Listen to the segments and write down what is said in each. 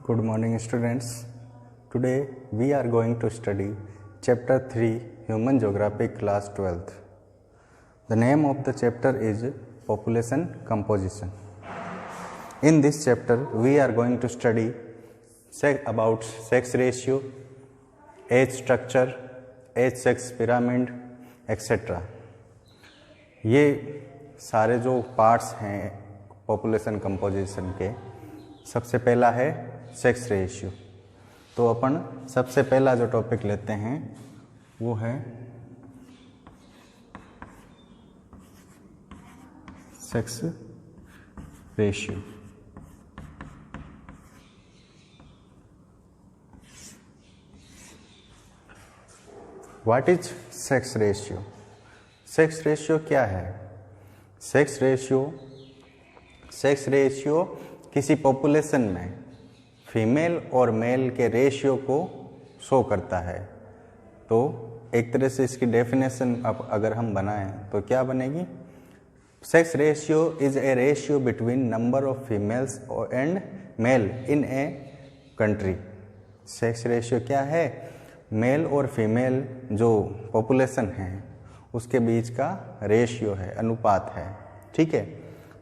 Good morning students. Today we are going to study chapter 3 Human Geography class 12th. The name of the chapter is Population Composition. In this chapter we are going to study about sex ratio, age structure, age sex pyramid etc. ये सारे जो parts हैं population composition के, सबसे पहला है sex ratio. तो अपन सबसे पहला जो टॉपिक लेते हैं वो है sex ratio. What is sex ratio? Sex ratio क्या है? सेक्स रेशियो किसी पॉपुलेशन में फीमेल और मेल के रेशियो को शो करता है। तो एक तरह से इसकी डेफिनेशन अब अगर हम बनाएं तो क्या बनेगी? Sex ratio is a ratio between number of females and male in a country. Sex ratio क्या है? मेल और फीमेल जो पॉपुलेशन है उसके बीच का रेशियो है, अनुपात है। ठीक है,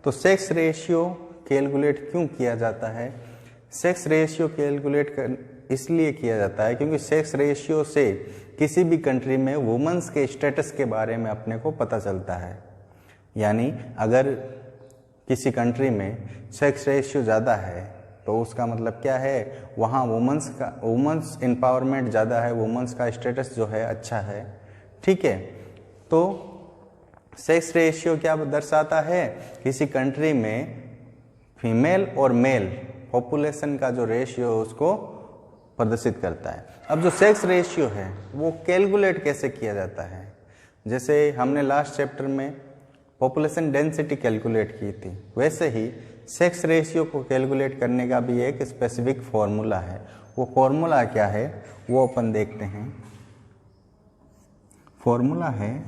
तो सेक्स रेशियो कैलकुलेट क्यों किया जाता है? सेक्स रेशियो कैलकुलेट इसलिए किया जाता है क्योंकि सेक्स रेशियो से किसी भी कंट्री में वुमेन्स के स्टेटस के बारे में अपने को पता चलता है। यानी अगर किसी कंट्री में सेक्स रेशियो ज़्यादा है तो उसका मतलब क्या है? वहाँ वुमेन्स एम्पावरमेंट ज़्यादा है, वुमेन्स का स्टेटस जो है अच्छा है। ठीक है, तो सेक्स रेशियो क्या दर्शाता है? किसी कंट्री में फीमेल और मेल पॉपुलेशन का जो रेशियो उसको प्रदर्शित करता है। अब जो सेक्स रेशियो है वो कैलकुलेट कैसे किया जाता है? जैसे हमने लास्ट चैप्टर में पॉपुलेशन डेंसिटी कैलकुलेट की थी, वैसे ही सेक्स रेशियो को कैलकुलेट करने का भी एक स्पेसिफिक फॉर्मूला है। वो फॉर्मूला क्या है वो अपन देखते हैं। फॉर्मूला है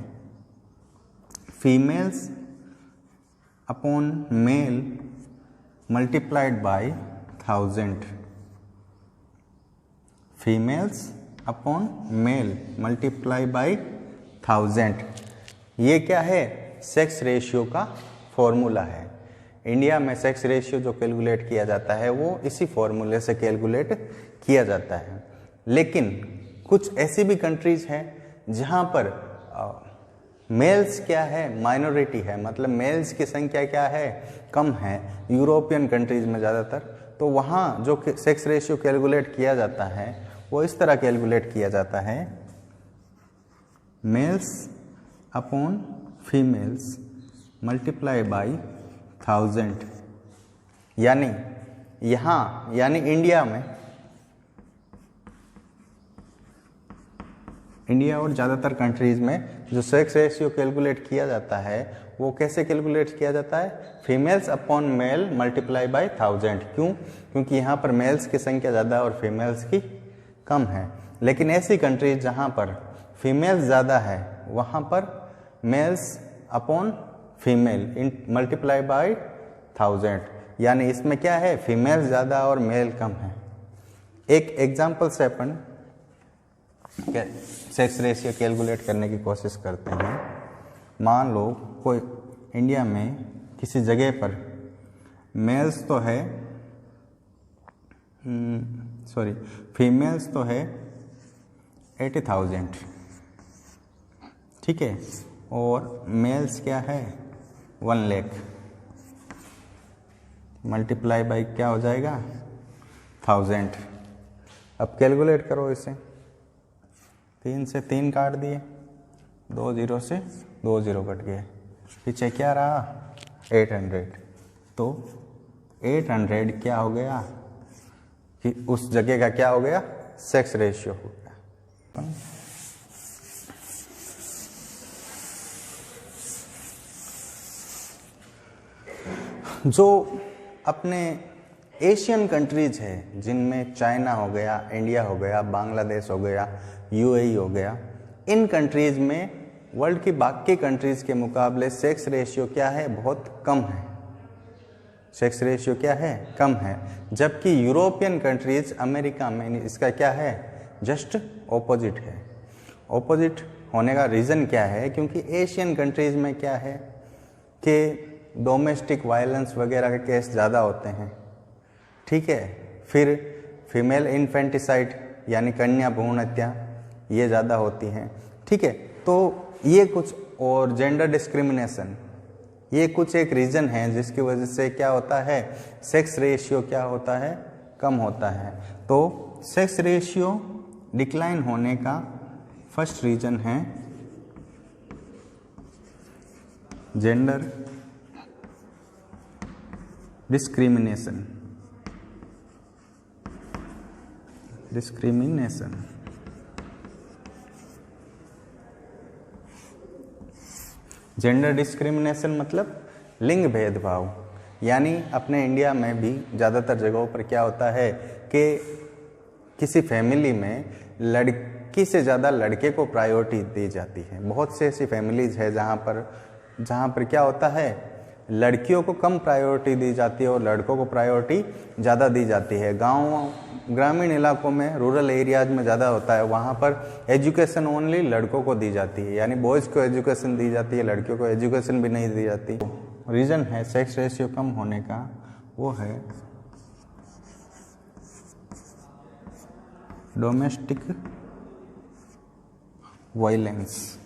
females upon male multiplied by 1000। Females upon male multiply by 1000। ये क्या है? सेक्स रेशियो का फॉर्मूला है। इंडिया में सेक्स रेशियो जो कैलकुलेट किया जाता है वो इसी फॉर्मूले से कैलकुलेट किया जाता है। लेकिन कुछ ऐसी भी कंट्रीज हैं जहाँ पर मेल्स क्या है? माइनॉरिटी है, मतलब मेल्स की संख्या क्या है? कम है। यूरोपियन कंट्रीज में ज़्यादातर, तो वहाँ जो सेक्स रेशियो कैलकुलेट किया जाता है वो इस तरह कैलकुलेट किया जाता है, males upon females multiply by 1000। यानी इंडिया और ज़्यादातर कंट्रीज़ में जो सेक्स रेशियो कैलकुलेट किया जाता है वो कैसे कैलकुलेट किया जाता है? Females upon male multiply by 1000। क्यों? क्योंकि यहाँ पर मेल्स की संख्या ज़्यादा और फीमेल्स की कम है। लेकिन ऐसी कंट्रीज जहाँ पर फीमेल्स ज़्यादा है वहाँ पर males upon female multiply by 1000। यानी इसमें क्या है? फीमेल्स ज़्यादा और मेल कम है। एक एग्जाम्पल से अपन सेक्स रेशियो कैलकुलेट करने की कोशिश करते हैं। मान लो कोई इंडिया में किसी जगह पर मेल्स तो है फीमेल्स तो है 80,000। ठीक है, और मेल्स क्या है? 1 लाख। मल्टीप्लाई बाई क्या हो जाएगा? 1000। अब कैलकुलेट करो इसे। 3 से 3 काट दिए, 2 0 से 2 0 कट गए, पीछे क्या रहा? 800। तो 800 क्या हो गया कि उस जगह का क्या हो गया? सेक्स रेशियो हो गया। जो अपने एशियन कंट्रीज है जिनमें चाइना हो गया, इंडिया हो गया, बांग्लादेश हो गया, यूएई हो गया, इन कंट्रीज में वर्ल्ड की बाकी कंट्रीज के मुकाबले सेक्स रेशियो क्या है? बहुत कम है। सेक्स रेशियो क्या है, कम है। जबकि यूरोपियन कंट्रीज, अमेरिका में इसका क्या है, जस्ट ऑपोजिट है। ऑपोजिट होने का रीज़न क्या है, क्योंकि एशियन कंट्रीज में क्या है कि डोमेस्टिक वायलेंस वगैरह के केस ज़्यादा होते हैं, ठीक है। फिर फीमेल इन्फेंटिसाइड यानी कन्या भ्रूण हत्या ये ज़्यादा होती हैं, ठीक है। तो ये कुछ, और जेंडर डिस्क्रिमिनेशन, ये कुछ एक रीज़न है जिसकी वजह से क्या होता है, सेक्स रेशियो क्या होता है, कम होता है। तो सेक्स रेशियो डिक्लाइन होने का फर्स्ट रीज़न है जेंडर डिस्क्रिमिनेशन। जेंडर डिस्क्रिमिनेशन मतलब लिंग भेदभाव, यानी अपने इंडिया में भी ज़्यादातर जगहों पर क्या होता है कि किसी फैमिली में लड़की से ज़्यादा लड़के को प्रायोरिटी दी जाती है। बहुत से ऐसी फैमिलीज है जहाँ पर क्या होता है, लड़कियों को कम प्रायोरिटी दी जाती है और लड़कों को प्रायोरिटी ज़्यादा दी जाती है। ग्रामीण इलाकों में, रूरल एरियाज में ज़्यादा होता है, वहाँ पर एजुकेशन ओनली लड़कों को दी जाती है, यानी बॉयज़ को एजुकेशन दी जाती है, लड़कियों को एजुकेशन भी नहीं दी जाती। रीज़न है सेक्स रेशियो कम होने का, वो है डोमेस्टिक वायलेंस।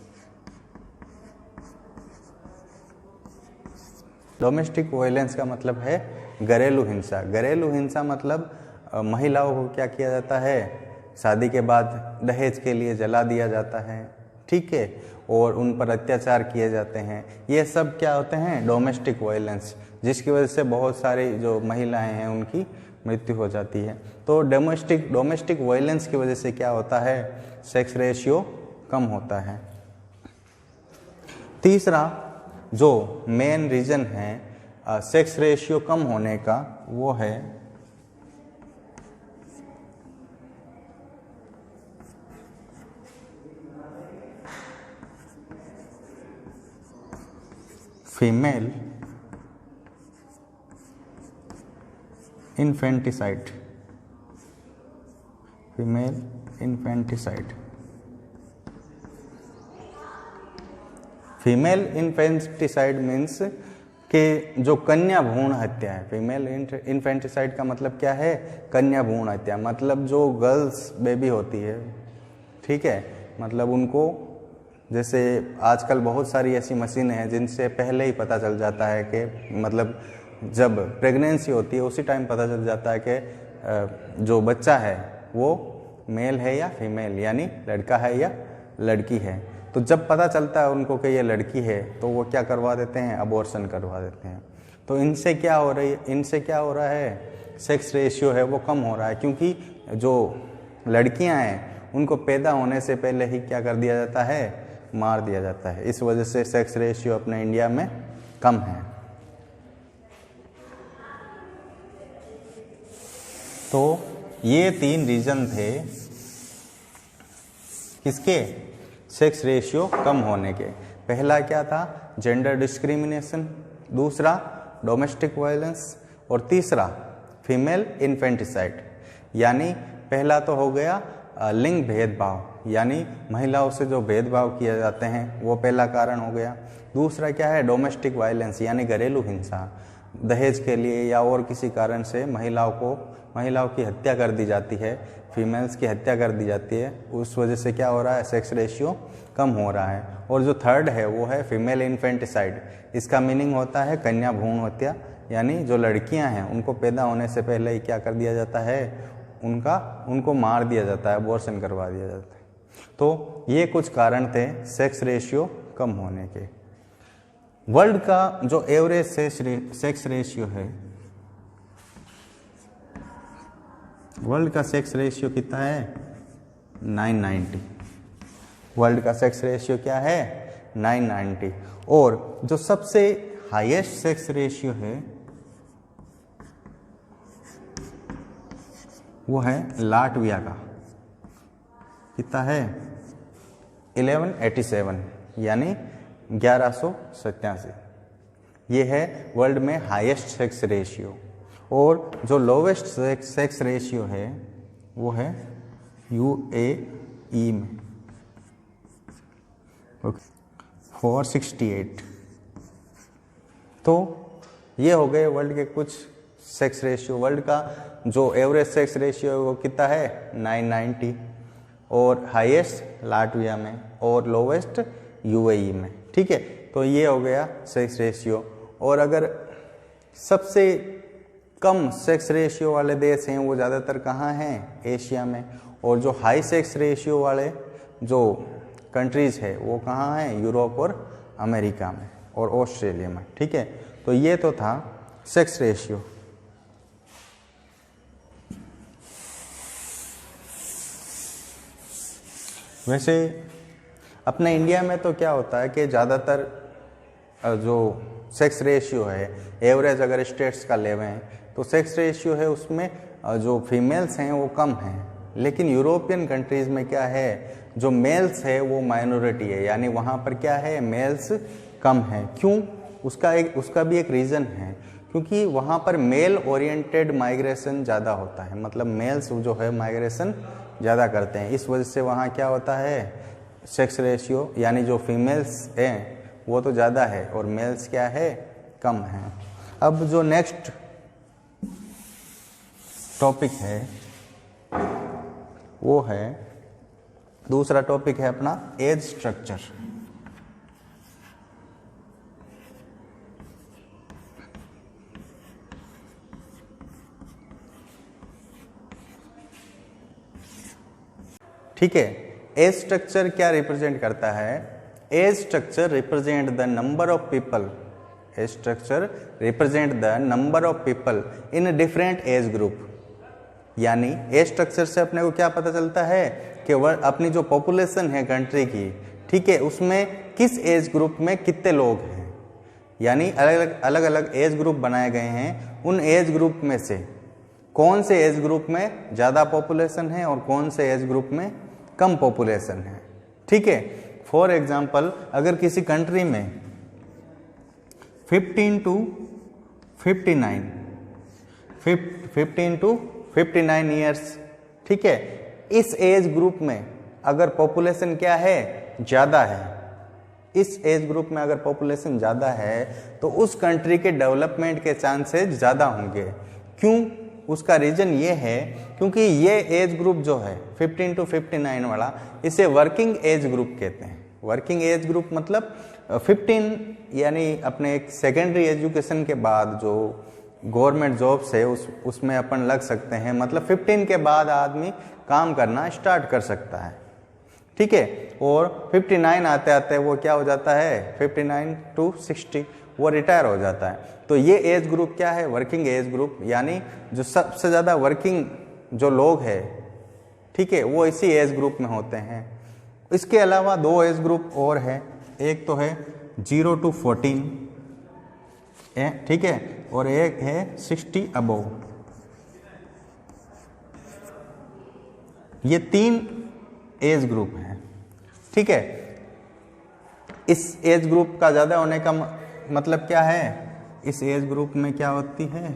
डोमेस्टिक वायलेंस का मतलब है घरेलू हिंसा। घरेलू हिंसा मतलब महिलाओं को क्या किया जाता है, शादी के बाद दहेज के लिए जला दिया जाता है, ठीक है, और उन पर अत्याचार किए जाते हैं। ये सब क्या होते हैं, डोमेस्टिक वायलेंस, जिसकी वजह से बहुत सारी जो महिलाएं हैं उनकी मृत्यु हो जाती है। तो डोमेस्टिक वायलेंस की वजह से क्या होता है, सेक्स रेशियो कम होता है। तीसरा जो मेन रीज़न है सेक्स रेशियो कम होने का, वो है female infanticide. Female infanticide, female infanticide means कि जो कन्या भ्रूण हत्या है। फीमेल इन्फेंटिसाइड का मतलब क्या है, कन्या भ्रूण हत्या, मतलब जो गर्ल्स बेबी होती है, ठीक है, मतलब उनको, जैसे आजकल बहुत सारी ऐसी मशीनें हैं जिनसे पहले ही पता चल जाता है कि, मतलब जब प्रेगनेंसी होती है उसी टाइम पता चल जाता है कि जो बच्चा है वो मेल है या फीमेल, यानी लड़का है या लड़की है। तो जब पता चलता है उनको कि ये लड़की है तो वो क्या करवा देते हैं, अबॉर्शन करवा देते हैं। तो इनसे क्या हो रहा है, सेक्स रेशियो है वो कम हो रहा है, क्योंकि जो लड़कियां हैं उनको पैदा होने से पहले ही क्या कर दिया जाता है, मार दिया जाता है। इस वजह से सेक्स रेशियो अपने इंडिया में कम है। तो ये 3 रीजन थे किसके, सेक्स रेशियो कम होने के। पहला क्या था, जेंडर डिस्क्रिमिनेशन, दूसरा डोमेस्टिक वायलेंस, और तीसरा फीमेल इन्फेंटिसाइड। यानी पहला तो हो गया लिंग भेदभाव, यानी महिलाओं से जो भेदभाव किए जाते हैं वो पहला कारण हो गया। दूसरा क्या है, डोमेस्टिक वायलेंस, यानी घरेलू हिंसा, दहेज के लिए या और किसी कारण से महिलाओं की हत्या कर दी जाती है, फीमेल्स की हत्या कर दी जाती है, उस वजह से क्या हो रहा है, सेक्स रेशियो कम हो रहा है। और जो थर्ड है वो है फीमेल इन्फेंटिसाइड। इसका मीनिंग होता है कन्या भ्रूण हत्या, यानी जो लड़कियां हैं उनको पैदा होने से पहले ही क्या कर दिया जाता है, उनको मार दिया जाता है, अबॉर्शन करवा दिया जाता है। तो ये कुछ कारण थे सेक्स रेशियो कम होने के। वर्ल्ड का जो एवरेज सेक्स रेशियो है, वर्ल्ड का सेक्स रेशियो कितना है, 990। वर्ल्ड का सेक्स रेशियो क्या है, 990। और जो सबसे हाईएस्ट सेक्स रेशियो है वो है लाटविया का, कितना है, 1187, यानी 1187। ये है वर्ल्ड में हाईएस्ट सेक्स रेशियो, और जो लोवेस्ट सेक्स रेशियो है वो है यूएई में 468। तो ये हो गए वर्ल्ड के कुछ सेक्स रेशियो। वर्ल्ड का जो एवरेज सेक्स रेशियो है वो कितना है 990, और हाईएस्ट लाटविया में और लोवेस्ट यूएई में। ठीक है, तो ये हो गया सेक्स रेशियो। और अगर सबसे कम सेक्स रेशियो वाले देश हैं वो ज़्यादातर कहाँ हैं, एशिया में, और जो हाई सेक्स रेशियो वाले जो कंट्रीज़ है वो कहाँ हैं, यूरोप और अमेरिका में और ऑस्ट्रेलिया में। ठीक है, तो ये तो था सेक्स रेशियो। वैसे अपने इंडिया में तो क्या होता है कि ज़्यादातर जो सेक्स रेशियो है, एवरेज अगर स्टेट्स का लेवें तो सेक्स रेशियो है उसमें जो फीमेल्स हैं वो कम हैं, लेकिन यूरोपियन कंट्रीज़ में क्या है, जो मेल्स है वो माइनॉरिटी है, यानी वहाँ पर क्या है, मेल्स कम हैं। क्यों, उसका भी एक रीज़न है, क्योंकि वहाँ पर मेल ओरिएंटेड माइग्रेशन ज़्यादा होता है, मतलब मेल्स जो है माइग्रेशन ज़्यादा करते हैं। इस वजह से वहाँ क्या होता है, सेक्स रेशियो यानी जो फीमेल्स हैं वो तो ज़्यादा है और मेल्स क्या है, कम है। अब जो नेक्स्ट टॉपिक है वो है, दूसरा टॉपिक है अपना एज स्ट्रक्चर। ठीक है, एज स्ट्रक्चर क्या रिप्रेजेंट करता है, age structure represent the number of people, age structure represent the number of people in different age group. यानी एज स्ट्रक्चर से अपने को क्या पता चलता है कि वह अपनी जो पॉपुलेशन है कंट्री की, ठीक है, उसमें किस एज ग्रुप में कितने लोग हैं, यानी अलग अलग एज ग्रुप बनाए गए हैं। उन एज ग्रुप में से कौन से एज ग्रुप में ज़्यादा पॉपुलेशन है और कौन से एज ग्रुप में कम पॉपुलेशन है। ठीक है, फॉर एग्जांपल अगर किसी कंट्री में 15 टू 59 ईयर्स, ठीक है, इस एज ग्रुप में अगर पॉपुलेशन क्या है, ज़्यादा है, इस एज ग्रुप में अगर पॉपुलेशन ज़्यादा है तो उस कंट्री के डेवलपमेंट के चांसेस ज़्यादा होंगे। क्यों, उसका रीज़न ये है क्योंकि ये एज ग्रुप जो है 15 टू 59 वाला, इसे वर्किंग एज ग्रुप कहते हैं। वर्किंग एज ग्रुप मतलब 15 यानी अपने एक सेकेंडरी एजुकेशन के बाद जो गवर्नमेंट जॉब्स है उसमें अपन लग सकते हैं, मतलब 15 के बाद आदमी काम करना स्टार्ट कर सकता है। ठीक है, और 59 आते आते वो क्या हो जाता है, 59 टू 60 वो रिटायर हो जाता है। तो ये एज ग्रुप क्या है, वर्किंग एज ग्रुप, यानी जो सबसे ज़्यादा वर्किंग जो लोग हैं, ठीक है, वो इसी एज ग्रुप में होते हैं। इसके अलावा दो एज ग्रुप और है, एक तो है 0 टू 14, ठीक है, और एक है 60 अबोव। ये 3 एज ग्रुप हैं। ठीक है, इस एज ग्रुप का ज़्यादा होने का मतलब क्या है, इस एज ग्रुप में क्या होती है,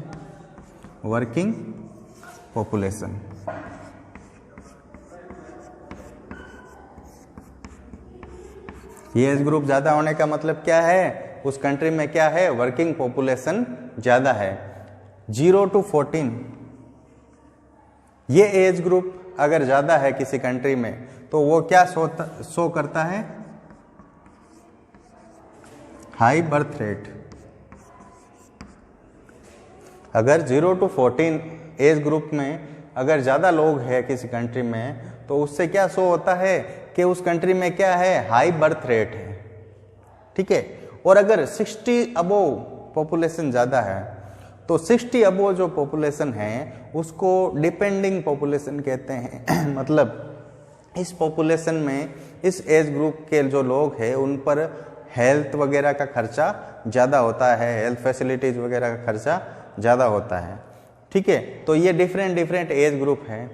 वर्किंग पॉपुलेशन। ये एज ग्रुप ज़्यादा होने का मतलब क्या है, उस कंट्री में क्या है, वर्किंग पॉपुलेशन ज़्यादा है। 0 टू 14 ये एज ग्रुप अगर ज़्यादा है किसी कंट्री में तो वो क्या शो करता है, हाई बर्थ रेट। अगर 0 टू 14 एज ग्रुप में अगर ज़्यादा लोग हैं किसी कंट्री में तो उससे क्या शो होता है कि उस कंट्री में क्या है, हाई बर्थ रेट है। ठीक है, और अगर 60 अबोव पॉपुलेशन ज़्यादा है तो 60 अबोव जो पॉपुलेशन है उसको डिपेंडिंग पॉपुलेशन कहते हैं। मतलब इस पॉपुलेशन में इस एज ग्रुप के जो लोग हैं उन पर हेल्थ वगैरह का खर्चा ज़्यादा होता है, हेल्थ फैसिलिटीज़ वगैरह का खर्चा ज़्यादा होता है। ठीक है, तो ये डिफरेंट एज ग्रुप हैं।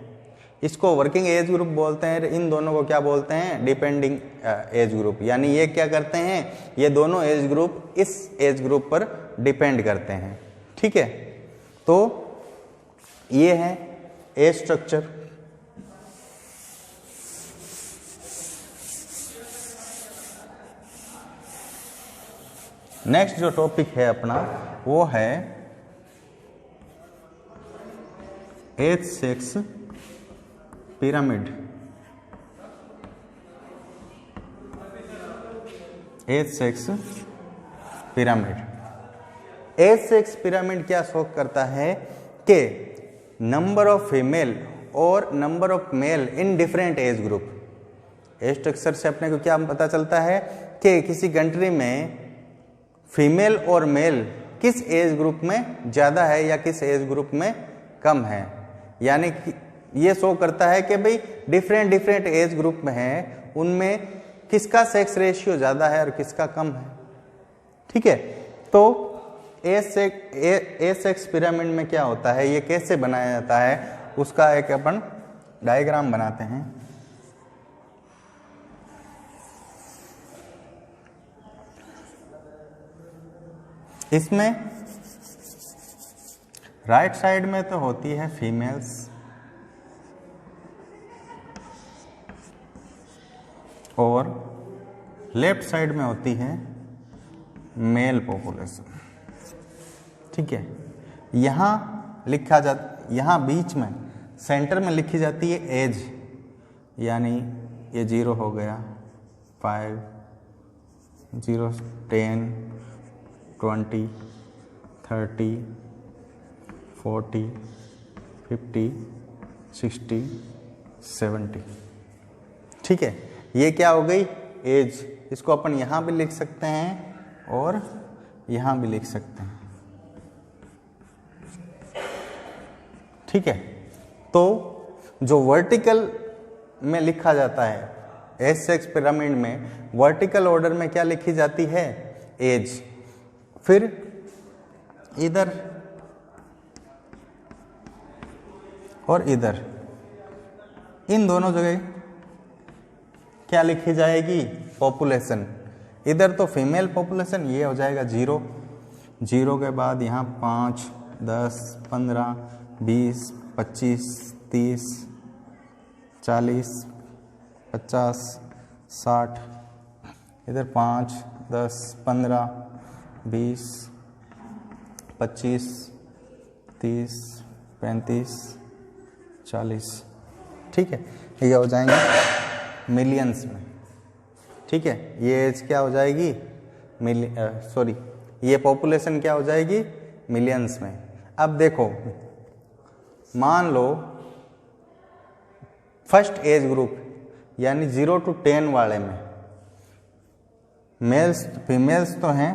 इसको वर्किंग एज ग्रुप बोलते हैं, इन दोनों को क्या बोलते हैं, डिपेंडिंग एज ग्रुप। यानी ये क्या करते हैं, ये दोनों एज ग्रुप इस एज ग्रुप पर डिपेंड करते हैं। ठीक है, तो ये है एज स्ट्रक्चर। नेक्स्ट जो टॉपिक है अपना वो है age sex pyramid. Age sex pyramid. Age sex pyramid क्या शो करता है कि नंबर ऑफ फीमेल और number of male in different age group. Age structure से अपने को क्या पता चलता है कि किसी कंट्री में फीमेल और मेल किस एज ग्रुप में ज़्यादा है या किस एज ग्रुप में कम है। यानी कि ये शो करता है कि भाई डिफरेंट एज ग्रुप में हैं, उनमें किसका सेक्स रेशियो ज़्यादा है और किसका कम है। ठीक है, तो एज सेक्स पिरामिड में क्या होता है, ये कैसे बनाया जाता है, उसका एक अपन डायग्राम बनाते हैं। इसमें राइट साइड में तो होती है फीमेल्स और लेफ्ट साइड में होती है मेल पॉपुलेशन। ठीक है, यहाँ लिखा जाता, यहाँ बीच में सेंटर में लिखी जाती है एज, यानी ये 0 हो गया, 5, 0, 10, 20, 30, 40, 50, 60, 70। ठीक है, ये क्या हो गई एज। इसको अपन यहाँ भी लिख सकते हैं और यहाँ भी लिख सकते हैं। ठीक है, तो जो वर्टिकल में लिखा जाता है एज सेक्स पिरामिड में, वर्टिकल ऑर्डर में क्या लिखी जाती है, एज। फिर इधर और इधर, इन दोनों जगह क्या लिखी जाएगी, पॉपुलेशन। इधर तो फीमेल पॉपुलेशन, ये हो जाएगा 0, 0 के बाद यहाँ 5, 10, 15, 20, 25, 30, 40, 50, 60, इधर 5, 10, 15, 20, 25, 30, 35, 40। ठीक है, ये हो जाएंगे मिलियंस में। ठीक है, ये एज क्या हो जाएगी, ये पॉपुलेशन क्या हो जाएगी, मिलियंस में। अब देखो, मान लो फर्स्ट एज ग्रुप यानी 0 to 10 वाले में मेल्स फीमेल्स तो हैं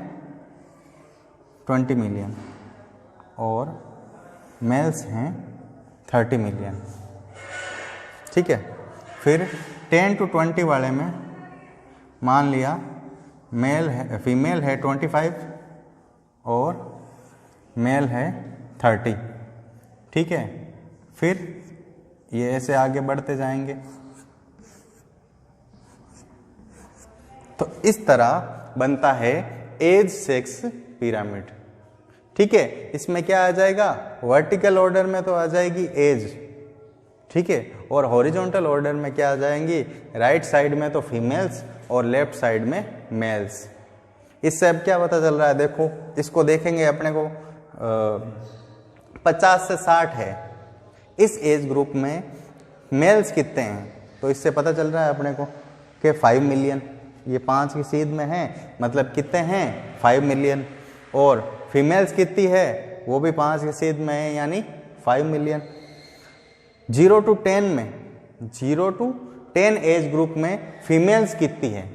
20 मिलियन और मेल्स हैं 30 मिलियन। ठीक है, फिर 10 to 20 वाले में मान लिया मेल है, फीमेल है 25 और मेल है 30। ठीक है, फिर ये ऐसे आगे बढ़ते जाएंगे। तो इस तरह बनता है एज सेक्स पिरामिड। ठीक है, इसमें क्या आ जाएगा, वर्टिकल ऑर्डर में तो आ जाएगी एज। ठीक है, और हॉरिजॉन्टल ऑर्डर में क्या आ जाएंगी, राइट साइड में तो फीमेल्स और लेफ्ट साइड में मेल्स। इससे अब क्या पता चल रहा है, देखो इसको देखेंगे अपने को 50 से 60 है, इस एज ग्रुप में मेल्स कितने हैं, तो इससे पता चल रहा है अपने को कि 5 मिलियन। ये 5 की सीध में है, मतलब कितने हैं, 5 मिलियन। और फीमेल्स कितनी है, वो भी 5 की सीध में है, यानी 5 मिलियन। 0 to 10 में, 0 to 10 एज ग्रुप में फीमेल्स कितनी है,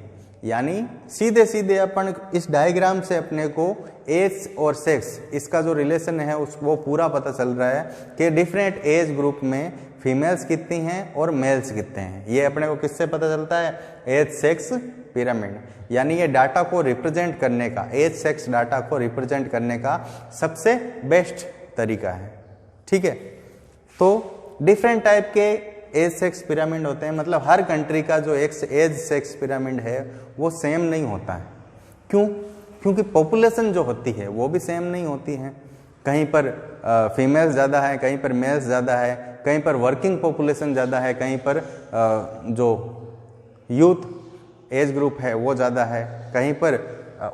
यानी सीधे सीधे अपन इस डायग्राम से अपने को एज और सेक्स इसका जो रिलेशन है वो पूरा पता चल रहा है कि डिफरेंट एज ग्रुप में फीमेल्स कितनी हैं और मेल्स कितने हैं। ये अपने को किससे पता चलता है, एज सेक्स पिरामिड। यानी ये डाटा को रिप्रेजेंट करने का, एज सेक्स डाटा को रिप्रेजेंट करने का सबसे बेस्ट तरीका है। ठीक है, तो डिफरेंट टाइप के एज सेक्स पिरामिड होते हैं, मतलब हर कंट्री का जो एज सेक्स पिरामिड है वो सेम नहीं होता है। क्यों? क्योंकि पॉपुलेशन जो होती है वो भी सेम नहीं होती है। कहीं पर फीमेल्स ज़्यादा है, कहीं पर मेल्स ज़्यादा है, कहीं पर वर्किंग पॉपुलेशन ज़्यादा है, कहीं पर जो यूथ एज ग्रुप है वो ज़्यादा है, कहीं पर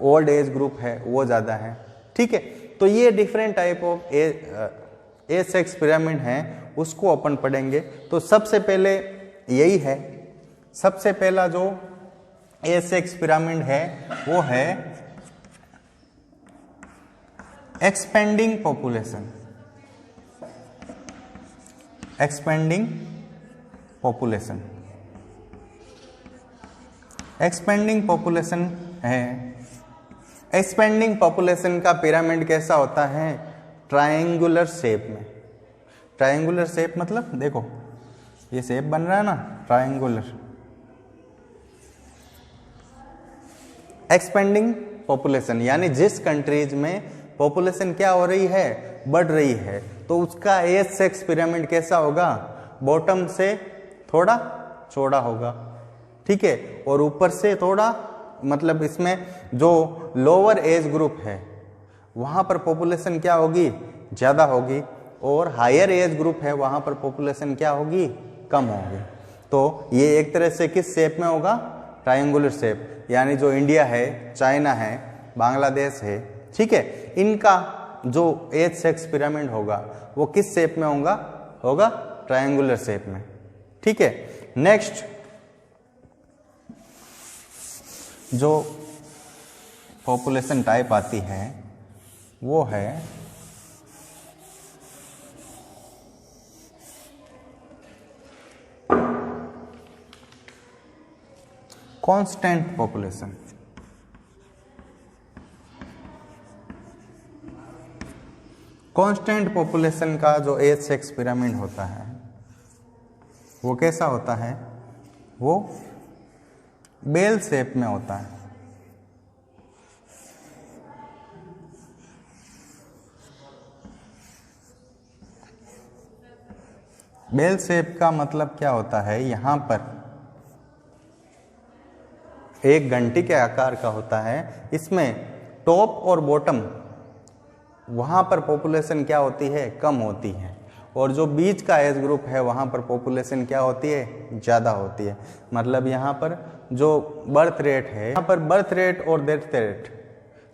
ओल्ड एज ग्रुप है वो ज़्यादा है। ठीक है, तो ये different type of age sex pyramid हैं, उसको अपन पढ़ेंगे। तो सबसे पहले यही है, सबसे पहला जो एज सेक्स पिरामिड है वो है expanding population. Expanding population, expanding population है। एक्सपेंडिंग पॉपुलेशन का पिरामिड कैसा होता है? ट्रायंगुलर शेप में। ट्रायंगुलर शेप मतलब देखो ये शेप बन रहा है ना, ट्रायंगुलर। एक्सपेंडिंग पॉपुलेशन यानी जिस कंट्रीज में पॉपुलेशन क्या हो रही है? बढ़ रही है, तो उसका एज सेक्स पिरामिड कैसा होगा? बॉटम से थोड़ा चौड़ा होगा, ठीक है, और ऊपर से थोड़ा, मतलब इसमें जो लोअर एज ग्रुप है वहां पर पॉपुलेशन क्या होगी? ज़्यादा होगी, और हायर एज ग्रुप है वहां पर पॉपुलेशन क्या होगी? कम होगी। तो ये एक तरह से किस शेप में होगा? Triangular shape. यानी जो इंडिया है, चाइना है, बांग्लादेश है, ठीक है, इनका जो एज सेक्स पिरामिड होगा वो किस शेप में होगा? ट्रायंगुलर शेप में। ठीक है, नेक्स्ट जो पॉपुलेशन टाइप आती है वो है कांस्टेंट पॉपुलेशन। कांस्टेंट पॉपुलेशन का जो एज सेक्स पिरामिड होता है वो कैसा होता है? वो बेल शेप में होता है। बेल शेप का मतलब क्या होता है? यहां पर एक घंटी के आकार का होता है, इसमें टॉप और बॉटम वहां पर पॉपुलेशन क्या होती है? कम होती है, और जो बीच का एज ग्रुप है वहां पर पॉपुलेशन क्या होती है? ज़्यादा होती है। मतलब यहाँ पर जो बर्थ रेट है, यहाँ पर बर्थ रेट और डेथ रेट,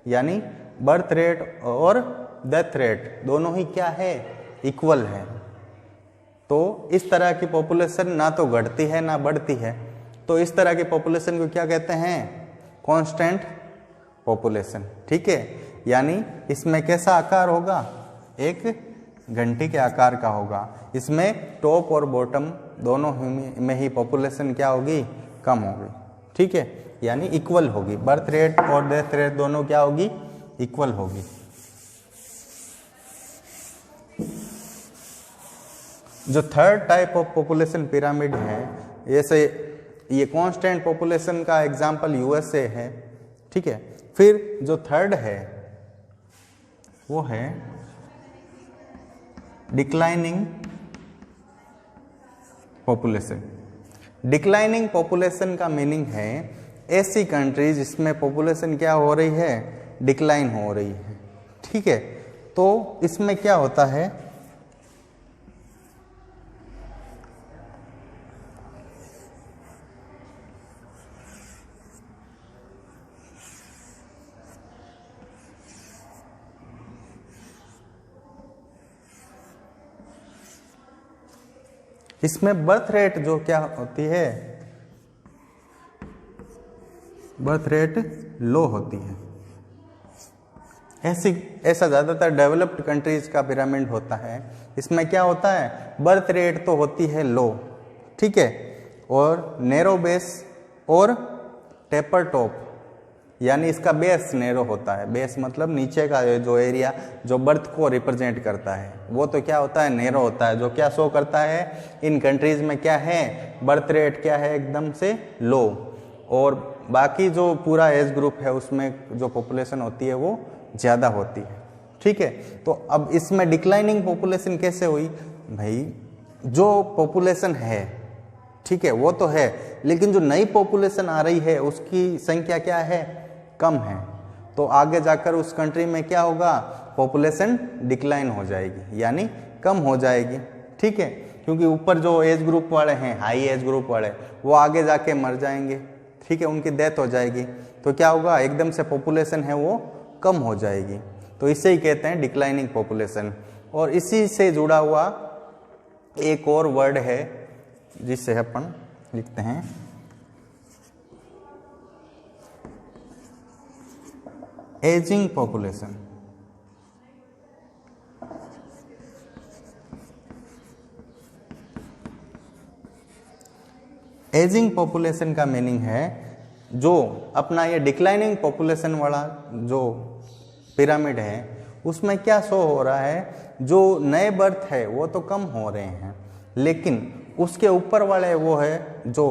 यानी बर्थ रेट और डेथ रेट दोनों ही क्या है? इक्वल है। तो इस तरह की पॉपुलेशन ना तो घटती है ना बढ़ती है, तो इस तरह की पॉपुलेशन को क्या कहते हैं? Constant population. ठीक है, यानी इसमें कैसा आकार होगा? एक घंटी के आकार का होगा। इसमें टॉप और बॉटम दोनों में ही पॉपुलेशन क्या होगी? कम होगी। ठीक है, यानी इक्वल होगी। बर्थ रेट और डेथ रेट दोनों क्या होगी? इक्वल होगी। जो third type of population pyramid है, जैसे ये कांस्टेंट पॉपुलेशन का एग्जांपल यूएसए है, ठीक है। फिर जो थर्ड है वो है डिक्लाइनिंग पॉपुलेशन। डिक्लाइनिंग पॉपुलेशन का मीनिंग है ऐसी कंट्री जिसमें पॉपुलेशन क्या हो रही है? डिक्लाइन हो रही है। ठीक है, तो इसमें क्या होता है? इसमें बर्थ रेट जो क्या होती है? बर्थ रेट लो होती है। ऐसा ज़्यादातर डेवलप्ड कंट्रीज का पिरामिड होता है। इसमें क्या होता है? बर्थ रेट तो होती है लो, ठीक है, और नैरो बेस और टेपर टॉप, यानी इसका बेस नैरो होता है। बेस मतलब नीचे का जो एरिया जो बर्थ को रिप्रेजेंट करता है वो तो क्या होता है? नैरो होता है। जो क्या शो करता है? इन कंट्रीज में क्या है? बर्थ रेट क्या है? एकदम से लो, और बाकी जो पूरा एज ग्रुप है उसमें जो पॉपुलेशन होती है वो ज़्यादा होती है। ठीक है, तो अब इसमें डिक्लाइनिंग पॉपुलेशन कैसे हुई? भाई जो पॉपुलेशन है, ठीक है, वो तो है, लेकिन जो नई पॉपुलेशन आ रही है उसकी संख्या क्या है, कम है। तो आगे जाकर उस कंट्री में क्या होगा, पॉपुलेशन डिक्लाइन हो जाएगी, यानी कम हो जाएगी, ठीक है, क्योंकि ऊपर जो एज ग्रुप वाले हैं, हाई एज ग्रुप वाले, वो आगे जाके मर जाएंगे, ठीक है, उनकी डेथ हो जाएगी। तो क्या होगा, एकदम से पॉपुलेशन है वो कम हो जाएगी। तो इसे ही कहते हैं डिक्लाइनिंग पॉपुलेशन। और इसी से जुड़ा हुआ एक और वर्ड है जिसे अपन लिखते हैं एजिंग पॉपुलेशन। एजिंग पॉपुलेशन का मीनिंग है जो अपना ये डिक्लाइनिंग पॉपुलेशन वाला जो पिरामिड है उसमें क्या शो हो रहा है, जो नए बर्थ है वो तो कम हो रहे हैं, लेकिन उसके ऊपर वाले वो है जो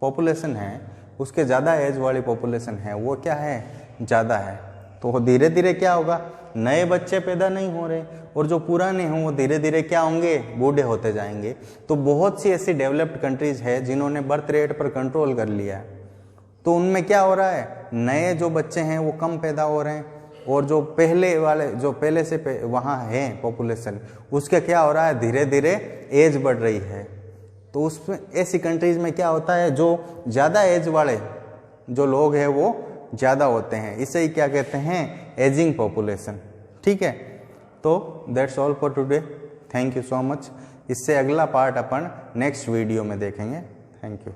पॉपुलेशन है उसके ज़्यादा एज वाली पॉपुलेशन है वो क्या है, ज़्यादा है। तो धीरे धीरे क्या होगा, नए बच्चे पैदा नहीं हो रहे और जो पुराने हैं वो धीरे धीरे क्या होंगे, बूढ़े होते जाएंगे। तो बहुत सी ऐसी डेवलप्ड कंट्रीज है जिन्होंने बर्थ रेट पर कंट्रोल कर लिया है। तो उनमें क्या हो रहा है, नए जो बच्चे हैं वो कम पैदा हो रहे हैं और जो पहले वाले जो पहले से वहाँ है पॉपुलेशन उसके क्या हो रहा है, धीरे धीरे एज बढ़ रही है। तो उसमें ऐसी कंट्रीज में क्या होता है, जो ज़्यादा एज वाले जो लोग हैं वो ज़्यादा होते हैं, इसे ही क्या कहते हैं, एजिंग पॉपुलेशन, ठीक है। तो that's all for today, thank you so much. इससे अगला पार्ट अपन नेक्स्ट वीडियो में देखेंगे। Thank you.